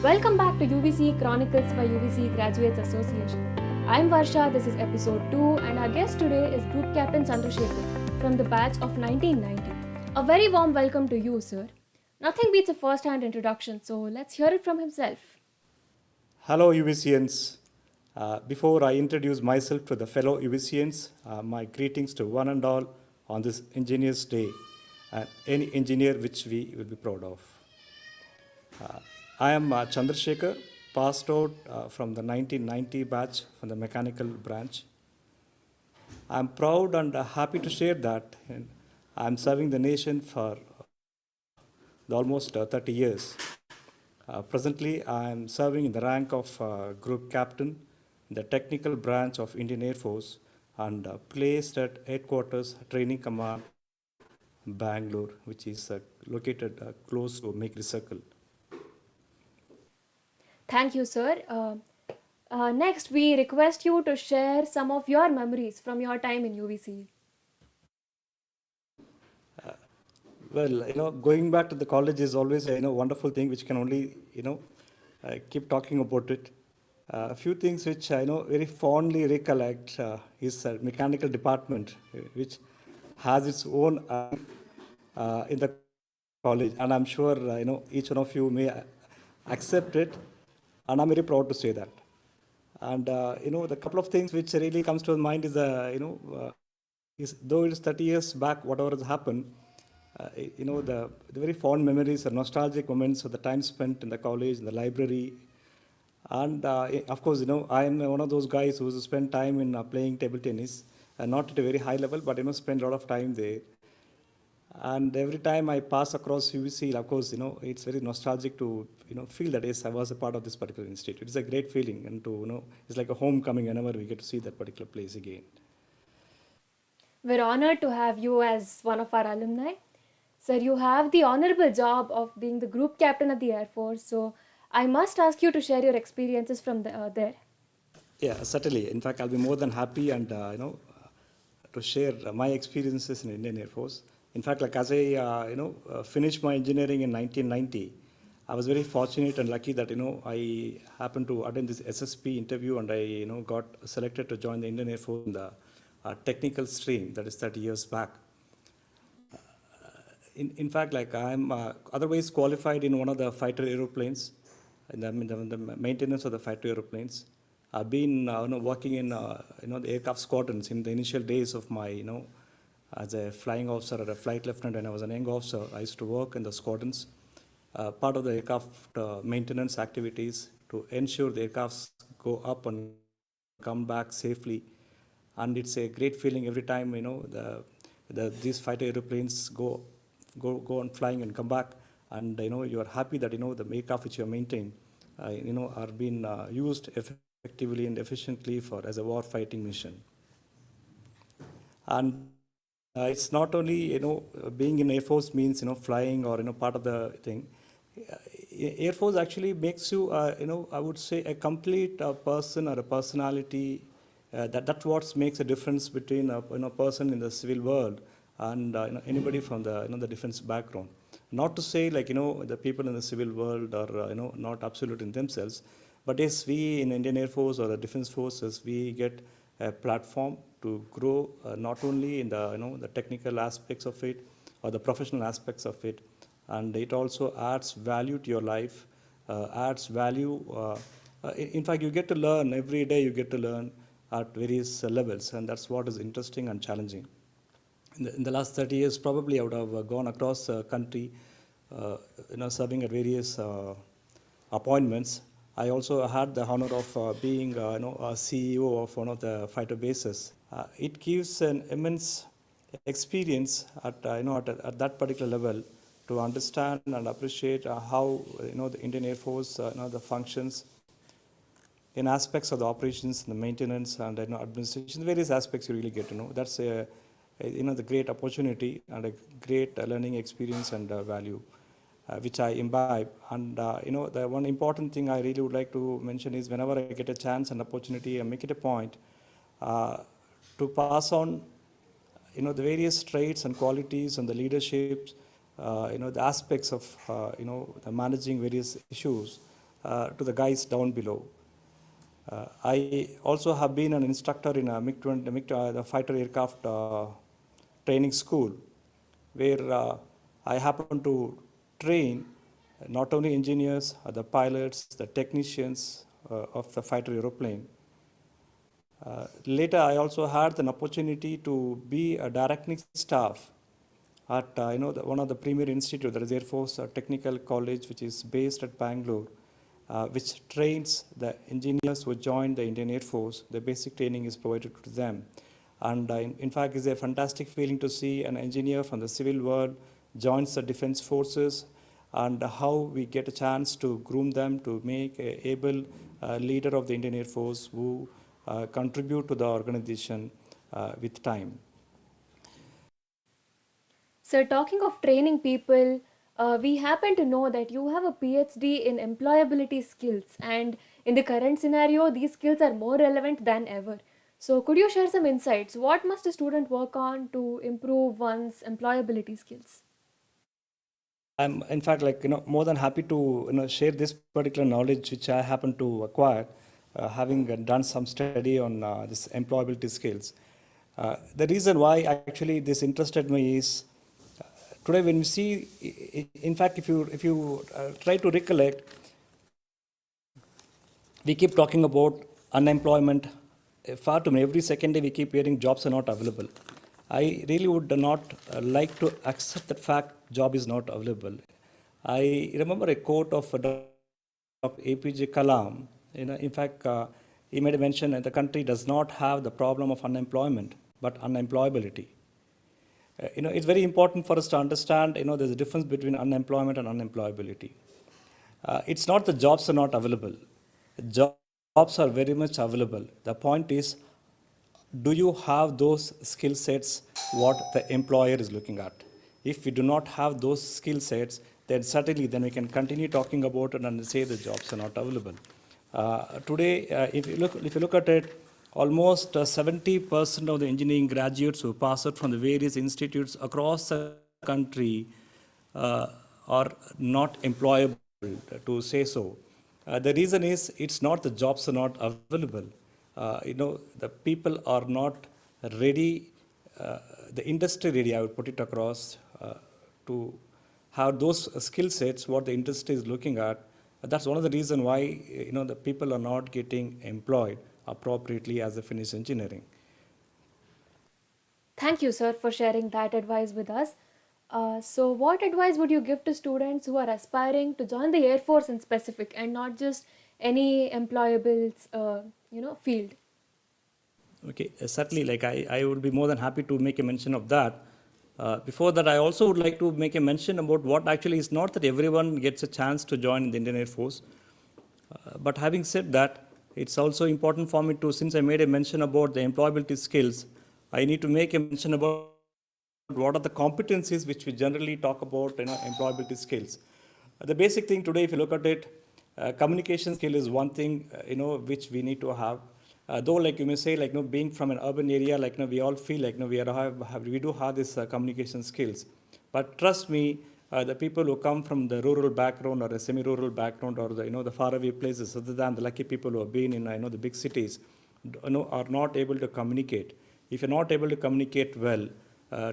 Welcome back to UVC Chronicles by UVC Graduates Association. I'm Varsha, this is episode 2, and our guest today is Group Captain Chandrasekhar from the batch of 1990. A very warm welcome to you, sir. Nothing beats a first-hand introduction, so let's hear it from himself. Hello, UVCians. Before I introduce myself to the fellow UVCians, my greetings to one and all on this Engineers Day, and any engineer which we will be proud of. I am Chandrasekhar, passed out from the 1990 batch from the mechanical branch. I am proud and happy to share that I am serving the nation for almost 30 years. Presently, I am serving in the rank of Group Captain in the technical branch of Indian Air Force and placed at Headquarters Training Command, Bangalore, which is located close to Make Circle. Thank you, sir. Next, we request you to share some of your memories from your time in UVC. Well, going back to the college is always a wonderful thing which can only keep talking about it. A few things which I know very fondly recollect is mechanical department, which has its own in the college, and I'm sure each one of you may accept it, and I'm very proud to say that. And the couple of things which really comes to mind is is though it's 30 years back, whatever has happened. The very fond memories or nostalgic moments of the time spent in the college, in the library. And of course, I am one of those guys who spend time in playing table tennis, not at a very high level, but, spend a lot of time there. And every time I pass across UVC, of course, it's very nostalgic to, feel that, yes, I was a part of this particular institute. It's a great feeling, and to, it's like a homecoming whenever we get to see that particular place again. We're honored to have you as one of our alumni. Sir, you have the honorable job of being the group captain at the Air Force, so I must ask you to share your experiences from there. Yeah, certainly. In fact, I'll be more than happy and, to share my experiences in Indian Air Force. In fact, like as I, finished my engineering in 1990, I was very fortunate and lucky that, I happened to attend this SSP interview and I, got selected to join the Indian Air Force in the technical stream, that is 30 years back. In fact, like I'm otherwise qualified in one of the fighter aeroplanes, in the maintenance of the fighter aeroplanes. I've been working in the aircraft squadrons in the initial days of my as a flying officer or a flight lieutenant. When I was an young officer, I used to work in the squadrons, part of the aircraft maintenance activities to ensure the aircrafts go up and come back safely. And it's a great feeling every time these fighter aeroplanes go on flying and come back, and you are happy that the aircraft which you have maintained are being used effectively and efficiently as a war fighting mission. And it's not only being in Air Force means flying or part of the thing. Air Force actually makes you I would say a complete person or a personality. That's what makes a difference between a person in the civil world and anybody from the defense background. Not to say like the people in the civil world are not absolute in themselves, but yes, we in Indian Air Force or the defense forces, we get a platform to grow not only in the technical aspects of it or the professional aspects of it, and it also adds value to your life, adds value. In fact, you get to learn every day. You get to learn at various levels, and that's what is interesting and challenging. In the last 30 years, probably I would have gone across the country, serving at various appointments. I also had the honor of being, a CEO of one of the fighter bases. It gives an immense experience at that particular level to understand and appreciate how the Indian Air Force the functions in aspects of the operations, the maintenance, and administration, various aspects you really get to know. That's the great opportunity and a great learning experience and value which I imbibe. And the one important thing I really would like to mention is whenever I get a chance and opportunity, I make it a point to pass on the various traits and qualities and the leadership, the aspects of the managing various issues to the guys down below. I also have been an instructor in a MiG-20, the fighter aircraft training school, where I happen to train not only engineers, the pilots, the technicians of the fighter aeroplane. Later, I also had an opportunity to be a directing staff at one of the premier institute, that is Air Force Technical College, which is based at Bangalore, which trains the engineers who join the Indian Air Force. The basic training is provided to them. And in fact, it's a fantastic feeling to see an engineer from the civil world joins the defense forces, and how we get a chance to groom them to make an able leader of the Indian Air Force who contribute to the organization with time. So, talking of training people, we happen to know that you have a PhD in employability skills, and in the current scenario, these skills are more relevant than ever. So, could you share some insights? What must a student work on to improve one's employability skills? I'm in fact more than happy to share this particular knowledge which I happen to acquire, having done some study on this employability skills. The reason why actually this interested me is today when we see, in fact, if you try to recollect, we keep talking about unemployment far too many. Every second day we keep hearing jobs are not available. I really would not like to accept that fact job is not available. I remember a quote of Dr. APJ Kalam. In fact, he made a mention that the country does not have the problem of unemployment, but unemployability. It's very important for us to understand, there's a difference between unemployment and unemployability. It's not the jobs are not available. Jobs are very much available. The point is, do you have those skill sets what the employer is looking at? If we do not have those skill sets, then certainly then we can continue talking about it and say the jobs are not available. Today, if you look at it, almost 70% of the engineering graduates who pass out from the various institutes across the country are not employable, to say so. The reason is it's not the jobs are not available. The people are not ready, the industry ready, I would put it across, to have those skill sets what the industry is looking at. That's one of the reasons why the people are not getting employed appropriately as they finish engineering. Thank you, sir, for sharing that advice with us. So, what advice would you give to students who are aspiring to join the Air Force in specific and not just any employable, field? Okay, certainly, I would be more than happy to make a mention of that. Before that, I also would like to make a mention about what actually is not that everyone gets a chance to join the Indian Air Force. But having said that, it's also important for me to, since I made a mention about the employability skills, I need to make a mention about what are the competencies which we generally talk about, employability skills. The basic thing today, if you look at it, communication skill is one thing, which we need to have. Though, like you may say, being from an urban area, we all feel like, we do have this communication skills. But trust me, the people who come from the rural background or a semi-rural background or the faraway places, other than the lucky people who have been in, the big cities, are not able to communicate. If you're not able to communicate well,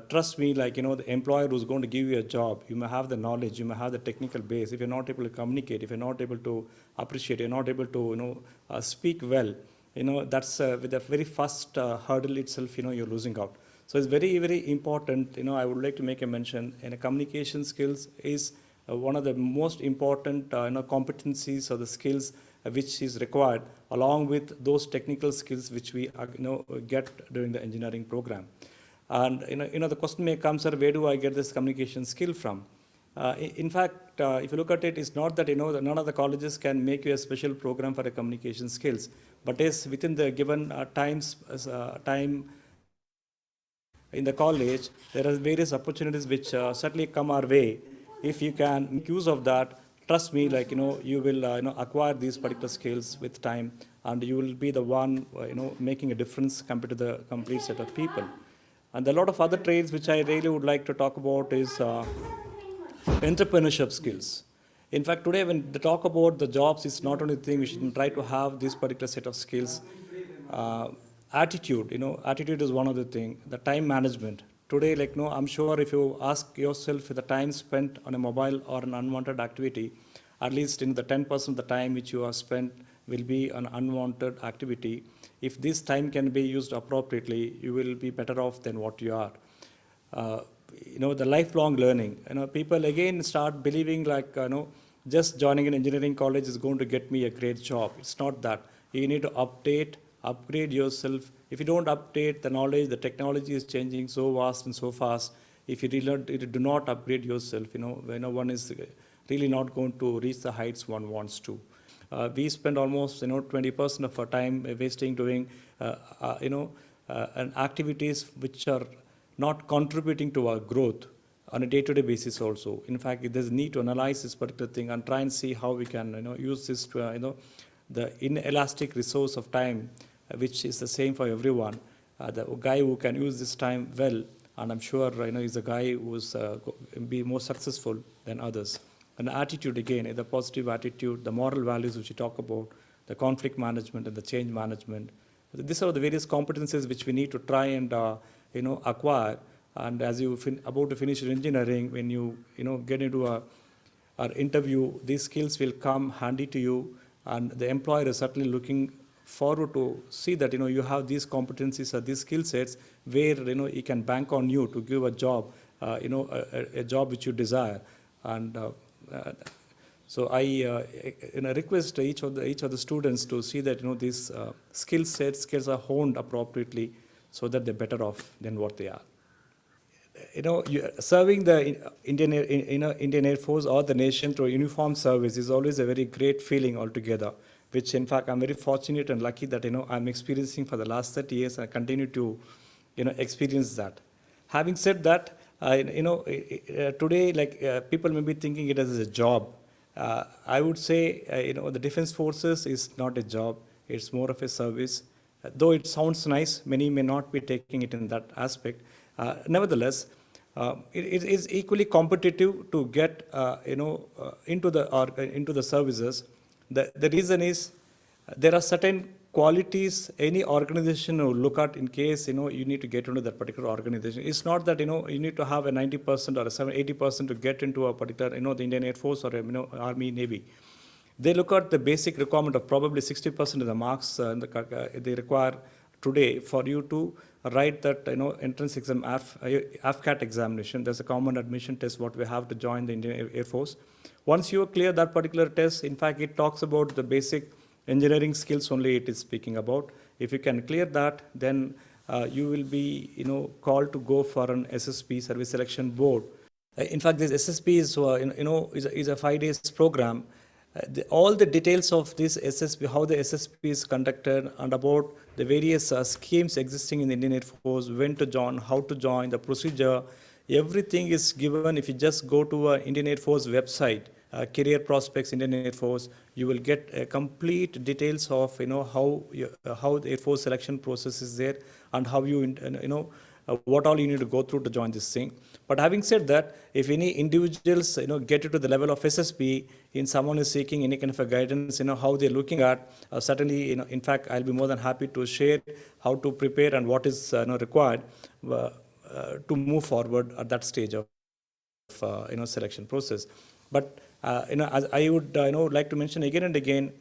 trust me, the employer who's going to give you a job, you may have the knowledge, you may have the technical base. If you're not able to communicate, if you're not able to appreciate, you're not able to, speak well, that's with the very first hurdle itself, you're losing out. So it's very, very important, I would like to make a mention, communication skills is one of the most important, competencies or the skills which is required, along with those technical skills which we, get during the engineering program. And, the question may come, sir, where do I get this communication skill from? In fact, if you look at it, it's not that, none of the colleges can make you a special program for a communication skills, but is within the given time in the college, there are various opportunities which certainly come our way. If you can make use of that, trust me, you will, acquire these particular skills with time, and you will be the one, making a difference compared to the complete set of people. And a lot of other traits which I really would like to talk about is entrepreneurship skills. In fact, today when they talk about the jobs, it's not only the thing we should try to have this particular set of skills. Uh, Attitude, attitude is one of the thing. The time management. Today, I'm sure if you ask yourself the time spent on a mobile or an unwanted activity, at least in the 10% of the time which you have spent will be an unwanted activity. If this time can be used appropriately, you will be better off than what you are. uh, the lifelong learning. People again start believing just joining an engineering college is going to get me a great job. It's not that. You need to upgrade yourself. If you don't update the knowledge, the technology is changing so vast and so fast. If you do not upgrade yourself, one is really not going to reach the heights one wants to. We spend almost 20% of our time wasting doing and activities which are not contributing to our growth on a day-to-day basis also. In fact, there's a need to analyze this particular thing and try and see how we can use this to the inelastic resource of time, which is the same for everyone. The guy who can use this time well, and I'm sure is a guy who's be more successful than others. And the attitude again, the positive attitude, the moral values which we talk about, the conflict management and the change management. These are the various competencies which we need to try and acquire. And as you about to finish your engineering, when you get into an interview, these skills will come handy to you, and the employer is certainly looking forward to see that you have these competencies or these skill sets where he can bank on you to give a job, a job which you desire. And so I request each of the students to see that these skills are honed appropriately, so that they're better off than what they are. Serving the Indian Air Force or the nation through uniform service is always a very great feeling altogether, which in fact I'm very fortunate and lucky that I'm experiencing for the last 30 years. And I continue to experience that. Having said that, today people may be thinking it as a job. I would say the Defense Forces is not a job; it's more of a service. Though it sounds nice, many may not be taking it in that aspect. Nevertheless, it is equally competitive to get into the services. The reason is there are certain qualities any organization will look at in case you need to get into that particular organization. It's not that you need to have a 90% or a 80% to get into a particular the Indian Air Force or Army, Navy. They look at the basic requirement of probably 60% of the marks they require today for you to write that entrance exam, AFCAT examination. There's a common admission test what we have to join the Indian Air Force. Once you clear that particular test, in fact, it talks about the basic engineering skills only it is speaking about. If you can clear that, then you will be called to go for an SSP, Service Selection Board. In fact, this SSP is a 5 days program. All the details of this SSP, how the SSP is conducted, and about the various schemes existing in the Indian Air Force, when to join, how to join, the procedure, everything is given. If you just go to Indian Air Force website, career prospects, Indian Air Force, you will get complete details of how the Air Force selection process is there, and how you what all you need to go through to join this thing. But having said that, if any individuals get to the level of SSP, in someone is seeking any kind of a guidance, how they're looking at, certainly in fact I'll be more than happy to share how to prepare and what is required to move forward at that stage of selection process. But as I would like to mention again and again,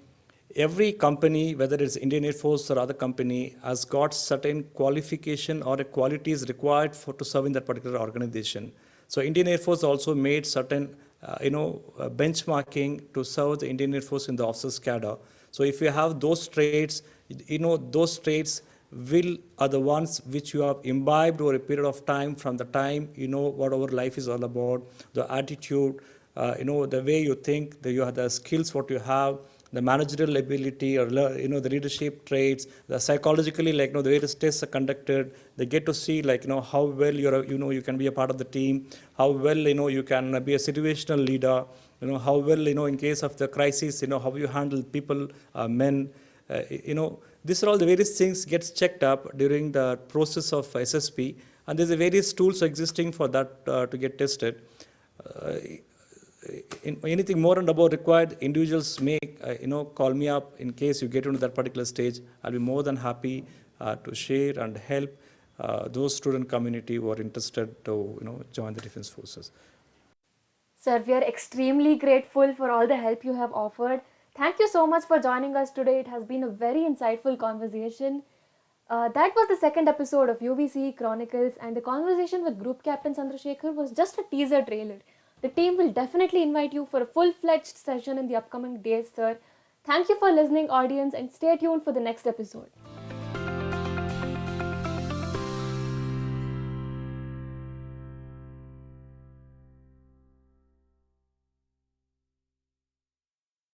every company, whether it's Indian Air Force or other company, has got certain qualification or a qualities required to serve in that particular organization. So Indian Air Force also made certain benchmarking to serve the Indian Air Force in the officers cadre. So if you have those traits, those traits are the ones which you have imbibed over a period of time, from the time what our life is all about, the attitude, the way you think, you have the skills what you have, the managerial ability, or the leadership traits, the psychologically, the various tests are conducted. They get to see how well you can be a part of the team, how well you can be a situational leader, how well in case of the crisis, how you handle people, men, these are all the various things gets checked up during the process of SSP, and there's a various tools existing for that to get tested. anything more and above required, individuals may call me up in case you get into that particular stage. I'll be more than happy to share and help those student community who are interested to join the defense forces. Sir, we are extremely grateful for all the help you have offered. Thank you so much for joining us today. It has been a very insightful conversation. That was the second episode of UVC Chronicles, and the conversation with Group Captain Chandrasekhar was just a teaser trailer. The team will definitely invite you for a full-fledged session in the upcoming days, sir. Thank you for listening, audience, and stay tuned for the next episode.